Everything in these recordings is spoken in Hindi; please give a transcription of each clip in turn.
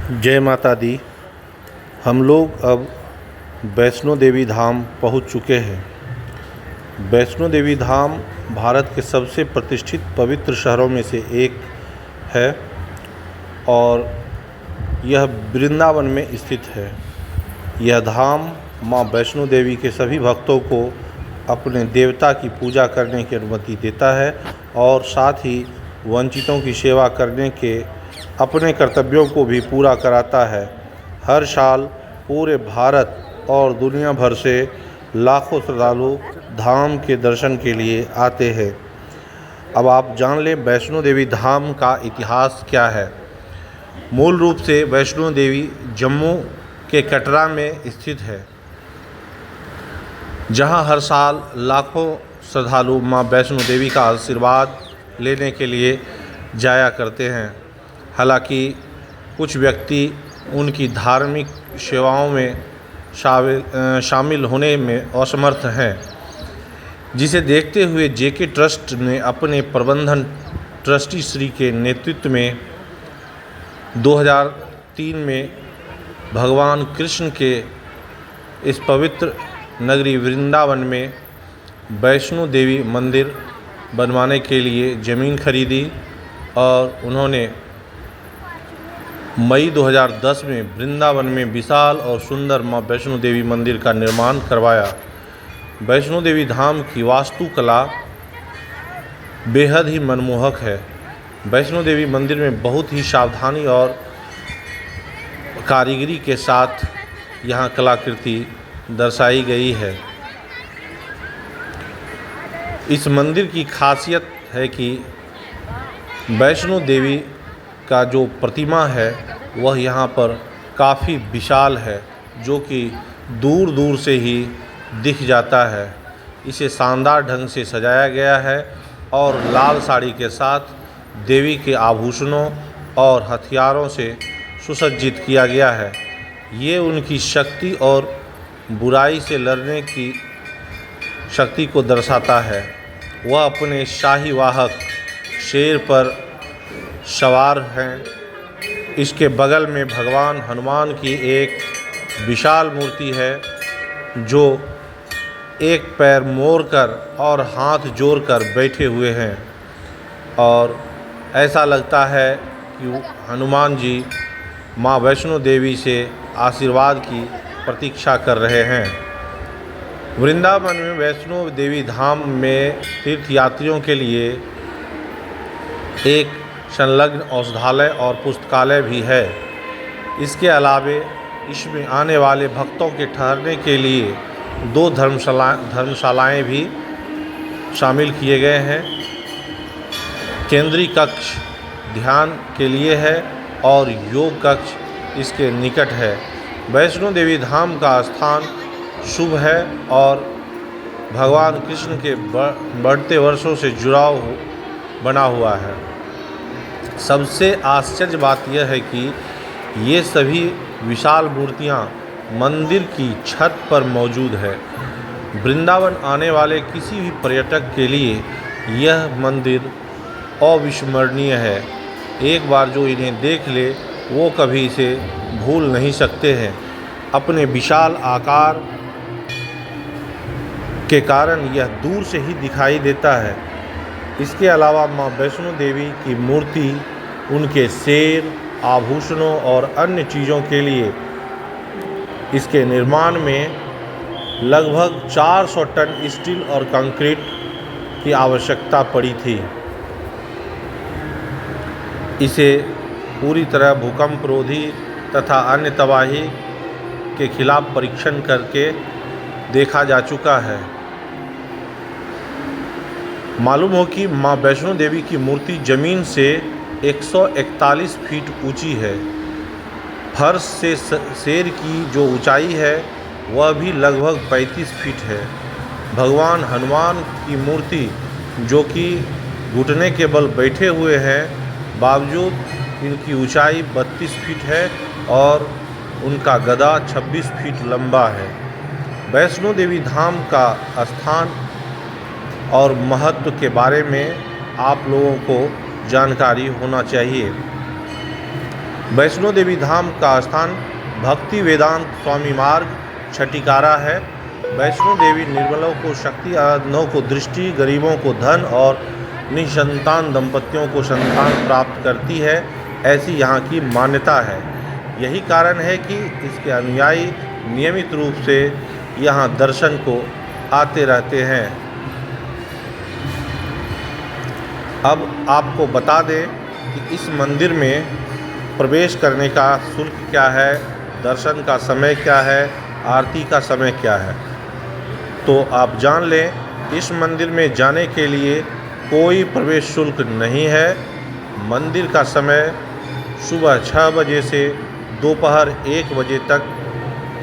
जय माता दी। हम लोग अब वैष्णो देवी धाम पहुंच चुके हैं। वैष्णो देवी धाम भारत के सबसे प्रतिष्ठित पवित्र शहरों में से एक है और यह वृंदावन में स्थित है। यह धाम मां वैष्णो देवी के सभी भक्तों को अपने देवता की पूजा करने की अनुमति देता है और साथ ही वंचितों की सेवा करने के अपने कर्तव्यों को भी पूरा कराता है। हर साल पूरे भारत और दुनिया भर से लाखों श्रद्धालु धाम के दर्शन के लिए आते हैं। अब आप जान लें वैष्णो देवी धाम का इतिहास क्या है। मूल रूप से वैष्णो देवी जम्मू के कटरा में स्थित है, जहां हर साल लाखों श्रद्धालु मां वैष्णो देवी का आशीर्वाद लेने के लिए जाया करते हैं। हालांकि कुछ व्यक्ति उनकी धार्मिक सेवाओं में शामिल होने में असमर्थ हैं, जिसे देखते हुए जेके ट्रस्ट ने अपने प्रबंधन ट्रस्टी श्री के नेतृत्व में 2003 में भगवान कृष्ण के इस पवित्र नगरी वृंदावन में वैष्णो देवी मंदिर बनवाने के लिए ज़मीन खरीदी और उन्होंने मई 2010 में वृंदावन में विशाल और सुंदर मां वैष्णो देवी मंदिर का निर्माण करवाया। वैष्णो देवी धाम की वास्तुकला बेहद ही मनमोहक है। वैष्णो देवी मंदिर में बहुत ही सावधानी और कारीगरी के साथ यहाँ कलाकृति दर्शाई गई है। इस मंदिर की खासियत है कि वैष्णो देवी का जो प्रतिमा है वह यहाँ पर काफ़ी विशाल है, जो कि दूर दूर से ही दिख जाता है। इसे शानदार ढंग से सजाया गया है और लाल साड़ी के साथ देवी के आभूषणों और हथियारों से सुसज्जित किया गया है। ये उनकी शक्ति और बुराई से लड़ने की शक्ति को दर्शाता है। वह अपने शाही वाहक शेर पर सवार हैं। इसके बगल में भगवान हनुमान की एक विशाल मूर्ति है, जो एक पैर मोड़कर और हाथ जोड़कर बैठे हुए हैं और ऐसा लगता है कि हनुमान जी मां वैष्णो देवी से आशीर्वाद की प्रतीक्षा कर रहे हैं। वृंदावन में वैष्णो देवी धाम में तीर्थयात्रियों के लिए एक संलग्न औषधालय और पुस्तकालय भी है। इसके अलावे इसमें आने वाले भक्तों के ठहरने के लिए 2 धर्मशालाएं भी शामिल किए गए हैं। केंद्रीय कक्ष ध्यान के लिए है और योग कक्ष इसके निकट है। वैष्णो देवी धाम का स्थान शुभ है और भगवान कृष्ण के बढ़ते वर्षों से जुड़ाव बना हुआ है। सबसे आश्चर्य बात यह है कि ये सभी विशाल मूर्तियाँ मंदिर की छत पर मौजूद है। वृंदावन आने वाले किसी भी पर्यटक के लिए यह मंदिर अविस्मरणीय है। एक बार जो इन्हें देख ले वो कभी इसे भूल नहीं सकते हैं। अपने विशाल आकार के कारण यह दूर से ही दिखाई देता है। इसके अलावा मां वैष्णो देवी की मूर्ति उनके शेर, आभूषणों और अन्य चीज़ों के लिए इसके निर्माण में लगभग 400 टन स्टील और कंक्रीट की आवश्यकता पड़ी थी। इसे पूरी तरह भूकंपरोधी तथा अन्य तबाही के खिलाफ परीक्षण करके देखा जा चुका है। मालूम हो कि मां वैष्णो देवी की मूर्ति ज़मीन से 141 फीट ऊंची है। फर्श से शेर की जो ऊंचाई है वह भी लगभग 35 फीट है। भगवान हनुमान की मूर्ति जो कि घुटने के बल बैठे हुए हैं, बावजूद इनकी ऊंचाई 32 फीट है और उनका गदा 26 फीट लंबा है। वैष्णो देवी धाम का स्थान और महत्व के बारे में आप लोगों को जानकारी होना चाहिए। वैष्णो देवी धाम का स्थान भक्ति वेदांत स्वामी मार्ग छठिकारा है। वैष्णो देवी निर्बलों को शक्ति, अंधों को दृष्टि, गरीबों को धन और निसंतान दंपतियों को संतान प्राप्त करती है, ऐसी यहाँ की मान्यता है। यही कारण है कि इसके अनुयायी नियमित रूप से यहाँ दर्शन को आते रहते हैं। अब आपको बता दें कि इस मंदिर में प्रवेश करने का शुल्क क्या है, दर्शन का समय क्या है, आरती का समय क्या है। तो आप जान लें, इस मंदिर में जाने के लिए कोई प्रवेश शुल्क नहीं है। मंदिर का समय सुबह 6 बजे से दोपहर 1 बजे तक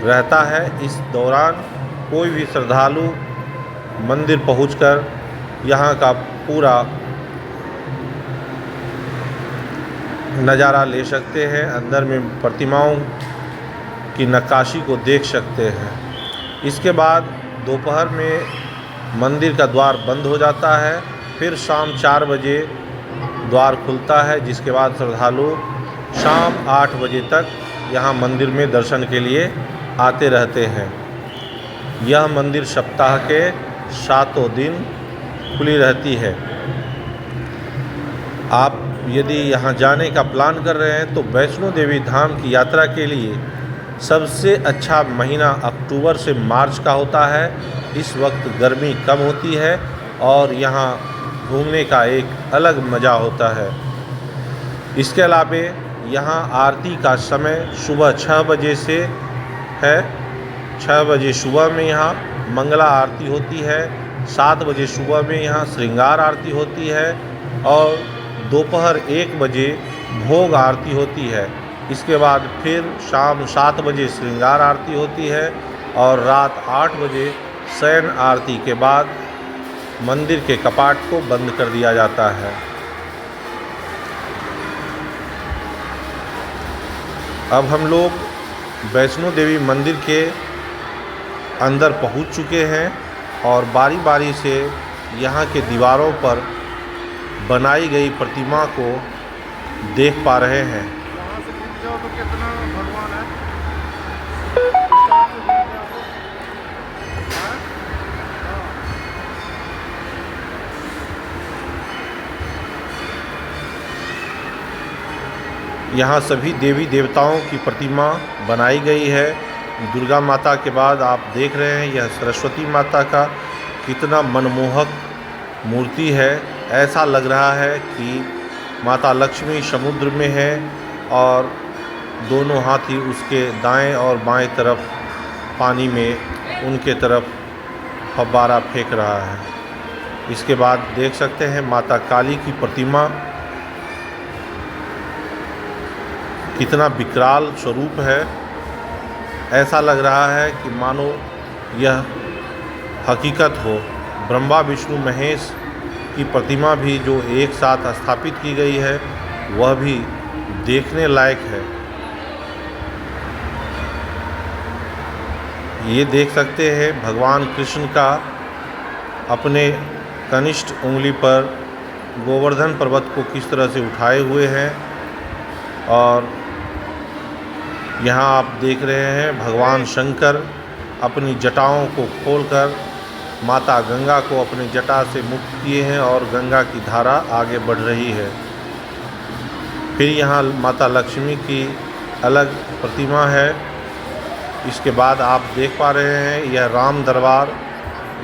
रहता है। इस दौरान कोई भी श्रद्धालु मंदिर पहुंचकर यहाँ का पूरा नज़ारा ले सकते हैं। अंदर में प्रतिमाओं की नक्काशी को देख सकते हैं। इसके बाद दोपहर में मंदिर का द्वार बंद हो जाता है, फिर शाम 4 बजे द्वार खुलता है, जिसके बाद श्रद्धालु शाम 8 बजे तक यहाँ मंदिर में दर्शन के लिए आते रहते हैं। यह मंदिर सप्ताह के 7 दिन खुली रहती है। आप यदि यहाँ जाने का प्लान कर रहे हैं तो वैष्णो देवी धाम की यात्रा के लिए सबसे अच्छा महीना अक्टूबर से मार्च का होता है। इस वक्त गर्मी कम होती है और यहाँ घूमने का एक अलग मज़ा होता है। इसके अलावा यहाँ आरती का समय सुबह 6 बजे से है। 6 बजे सुबह में यहाँ मंगला आरती होती है, 7 बजे सुबह में यहाँ श्रृंगार आरती होती है और दोपहर 1 बजे भोग आरती होती है। इसके बाद फिर शाम 7 बजे श्रृंगार आरती होती है और रात 8 बजे शयन आरती के बाद मंदिर के कपाट को बंद कर दिया जाता है। अब हम लोग वैष्णो देवी मंदिर के अंदर पहुंच चुके हैं और बारी बारी से यहाँ के दीवारों पर बनाई गई प्रतिमा को देख पा रहे हैं। यहाँ सभी देवी देवताओं की प्रतिमा बनाई गई है। दुर्गा माता के बाद आप देख रहे हैं यह सरस्वती माता का कितना मनमोहक मूर्ति है। ऐसा लग रहा है कि माता लक्ष्मी समुद्र में है और दोनों हाथी उसके दाएं और बाएं तरफ पानी में उनके तरफ फव्वारा फेंक रहा है। इसके बाद देख सकते हैं माता काली की प्रतिमा कितना विकराल स्वरूप है। ऐसा लग रहा है कि मानो यह हकीकत हो। ब्रह्मा विष्णु महेश की प्रतिमा भी जो एक साथ स्थापित की गई है वह भी देखने लायक है। ये देख सकते हैं भगवान कृष्ण का अपने कनिष्ठ उंगली पर गोवर्धन पर्वत को किस तरह से उठाए हुए हैं और यहाँ आप देख रहे हैं भगवान शंकर अपनी जटाओं को खोलकर माता गंगा को अपनी जटा से मुक्त किए हैं और गंगा की धारा आगे बढ़ रही है। फिर यहाँ माता लक्ष्मी की अलग प्रतिमा है। इसके बाद आप देख पा रहे हैं यह राम दरबार,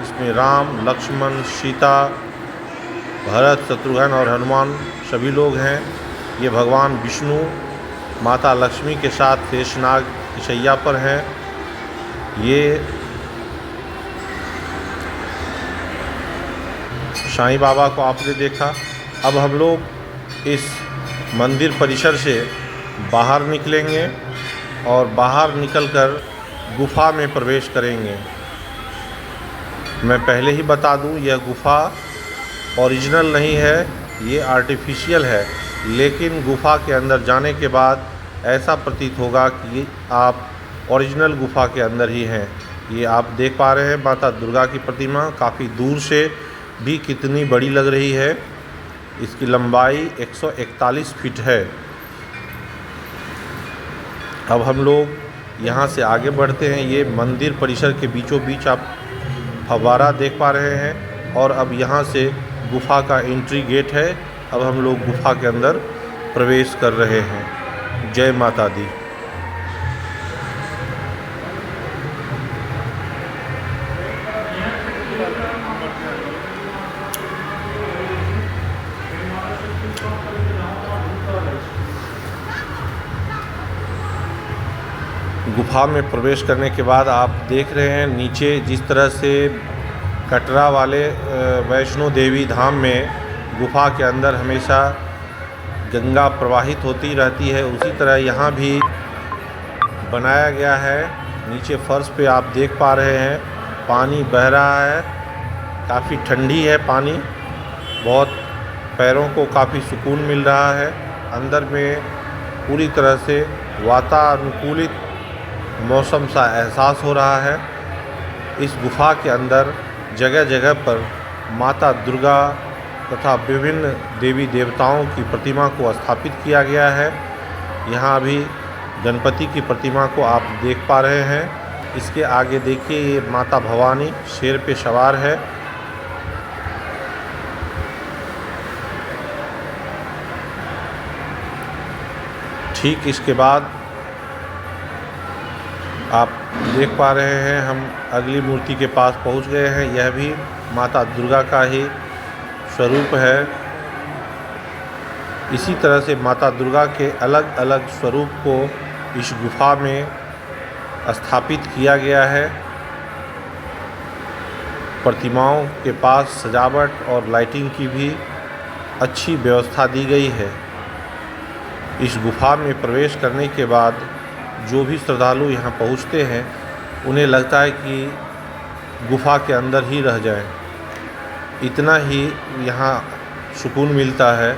इसमें राम, लक्ष्मण, सीता, भरत, शत्रुघ्न और हनुमान सभी लोग हैं। ये भगवान विष्णु माता लक्ष्मी के साथ शेषनाग की शैया पर हैं। ये साईं बाबा को आपने देखा। अब हम लोग इस मंदिर परिसर से बाहर निकलेंगे और बाहर निकलकर गुफा में प्रवेश करेंगे। मैं पहले ही बता दूं, यह गुफा ओरिजिनल नहीं है, ये आर्टिफिशियल है। लेकिन गुफा के अंदर जाने के बाद ऐसा प्रतीत होगा कि आप ओरिजिनल गुफा के अंदर ही हैं। ये आप देख पा रहे हैं माता दुर्गा की प्रतिमा काफ़ी दूर से भी कितनी बड़ी लग रही है। इसकी लंबाई 141 फीट है। अब हम लोग यहाँ से आगे बढ़ते हैं। ये मंदिर परिसर के बीचों बीच आप फव्वारा देख पा रहे हैं और अब यहाँ से गुफ़ा का एंट्री गेट है। अब हम लोग गुफ़ा के अंदर प्रवेश कर रहे हैं। जय माता दी। गुफ़ा में प्रवेश करने के बाद आप देख रहे हैं नीचे जिस तरह से कटरा वाले वैष्णो देवी धाम में गुफ़ा के अंदर हमेशा गंगा प्रवाहित होती रहती है, उसी तरह यहाँ भी बनाया गया है। नीचे फर्श पे आप देख पा रहे हैं पानी बह रहा है, काफ़ी ठंडी है पानी, बहुत पैरों को काफ़ी सुकून मिल रहा है। अंदर में पूरी तरह से वातानुकूलित मौसम सा एहसास हो रहा है। इस गुफ़ा के अंदर जगह जगह पर माता दुर्गा तथा विभिन्न देवी देवताओं की प्रतिमा को स्थापित किया गया है। यहाँ अभी गणपति की प्रतिमा को आप देख पा रहे हैं। इसके आगे देखिए ये माता भवानी शेर पे सवार है। ठीक इसके बाद आप देख पा रहे हैं हम अगली मूर्ति के पास पहुंच गए हैं। यह भी माता दुर्गा का ही स्वरूप है। इसी तरह से माता दुर्गा के अलग अलग स्वरूप को इस गुफ़ा में स्थापित किया गया है। प्रतिमाओं के पास सजावट और लाइटिंग की भी अच्छी व्यवस्था दी गई है। इस गुफ़ा में प्रवेश करने के बाद जो भी श्रद्धालु यहाँ पहुँचते हैं उन्हें लगता है कि गुफ़ा के अंदर ही रह जाएं। इतना ही यहाँ सुकून मिलता है।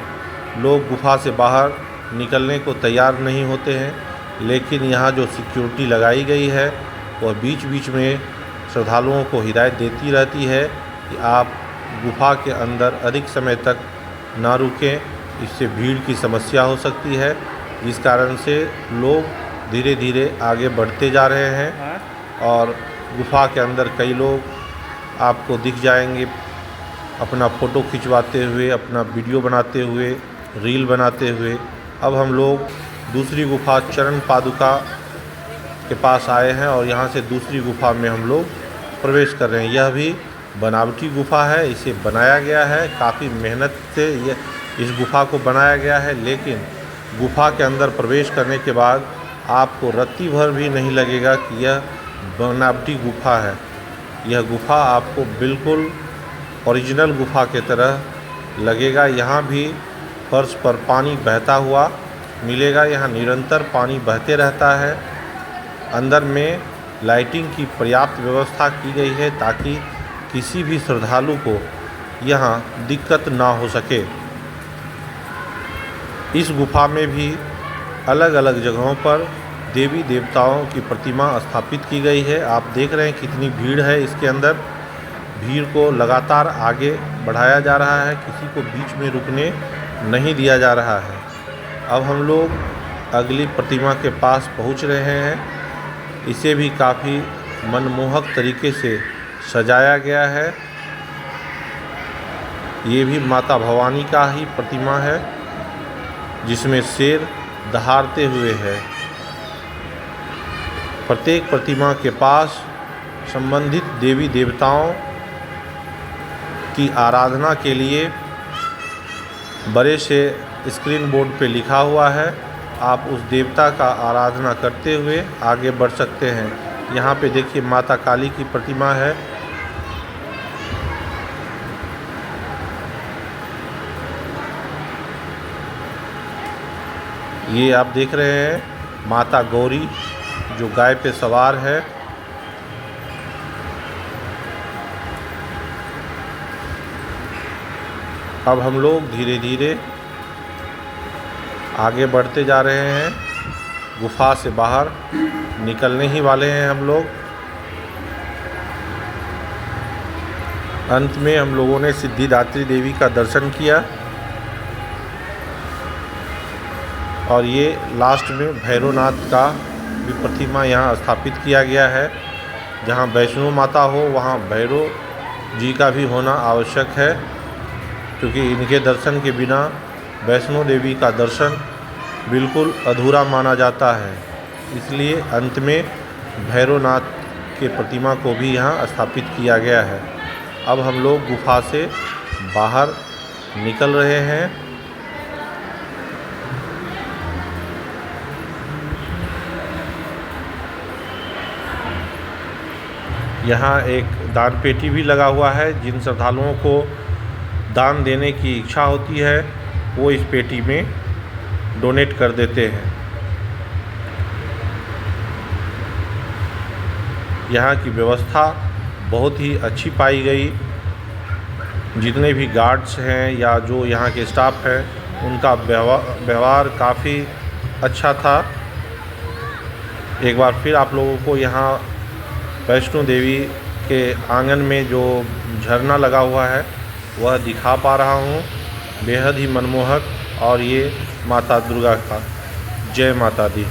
लोग गुफ़ा से बाहर निकलने को तैयार नहीं होते हैं, लेकिन यहाँ जो सिक्योरिटी लगाई गई है वह बीच बीच में श्रद्धालुओं को हिदायत देती रहती है कि आप गुफ़ा के अंदर अधिक समय तक ना रुकें, इससे भीड़ की समस्या हो सकती है, जिस कारण से लोग धीरे धीरे आगे बढ़ते जा रहे हैं। और गुफ़ा के अंदर कई लोग आपको दिख जाएंगे अपना फ़ोटो खिंचवाते हुए, अपना वीडियो बनाते हुए, रील बनाते हुए। अब हम लोग दूसरी गुफ़ा चरण पादुका के पास आए हैं और यहाँ से दूसरी गुफ़ा में हम लोग प्रवेश कर रहे हैं। यह भी बनावटी गुफ़ा है, इसे बनाया गया है, काफ़ी मेहनत से इस गुफ़ा को बनाया गया है, लेकिन गुफ़ा के अंदर प्रवेश करने के बाद आपको रत्ती भर भी नहीं लगेगा कि यह बनावटी गुफ़ा है। यह गुफ़ा आपको बिल्कुल ओरिजिनल गुफ़ा के तरह लगेगा। यहाँ भी फर्श पर पानी बहता हुआ मिलेगा, यहाँ निरंतर पानी बहते रहता है। अंदर में लाइटिंग की पर्याप्त व्यवस्था की गई है ताकि किसी भी श्रद्धालु को यहाँ दिक्कत ना हो सके। इस गुफ़ा में भी अलग अलग जगहों पर देवी देवताओं की प्रतिमा स्थापित की गई है। आप देख रहे हैं कितनी भीड़ है इसके अंदर। भीड़ को लगातार आगे बढ़ाया जा रहा है, किसी को बीच में रुकने नहीं दिया जा रहा है। अब हम लोग अगली प्रतिमा के पास पहुंच रहे हैं। इसे भी काफ़ी मनमोहक तरीके से सजाया गया है। ये भी माता भवानी का ही प्रतिमा है जिसमें शेर दहाड़ते हुए है। प्रत्येक प्रतिमा के पास संबंधित देवी देवताओं की आराधना के लिए बड़े से स्क्रीन बोर्ड पे लिखा हुआ है। आप उस देवता का आराधना करते हुए आगे बढ़ सकते हैं। यहाँ पे देखिए माता काली की प्रतिमा है। ये आप देख रहे हैं माता गौरी जो गाय पे सवार है। अब हम लोग धीरे धीरे आगे बढ़ते जा रहे हैं। गुफा से बाहर निकलने ही वाले हैं हम लोग। अंत में हम लोगों ने सिद्धिदात्री देवी का दर्शन किया और ये लास्ट में भैरवनाथ का देवी प्रतिमा यहाँ स्थापित किया गया है। जहाँ वैष्णो माता हो वहाँ भैरव जी का भी होना आवश्यक है, क्योंकि इनके दर्शन के बिना वैष्णो देवी का दर्शन बिल्कुल अधूरा माना जाता है। इसलिए अंत में भैरवनाथ के प्रतिमा को भी यहाँ स्थापित किया गया है। अब हम लोग गुफा से बाहर निकल रहे हैं। यहाँ एक दान पेटी भी लगा हुआ है। जिन श्रद्धालुओं को दान देने की इच्छा होती है वो इस पेटी में डोनेट कर देते हैं। यहाँ की व्यवस्था बहुत ही अच्छी पाई गई। जितने भी गार्ड्स हैं या जो यहाँ के स्टाफ हैं उनका व्यवहार काफ़ी अच्छा था। एक बार फिर आप लोगों को यहाँ वैष्णो देवी के आंगन में जो झरना लगा हुआ है वह दिखा पा रहा हूँ, बेहद ही मनमोहक। और ये माता दुर्गा का जय माता दी।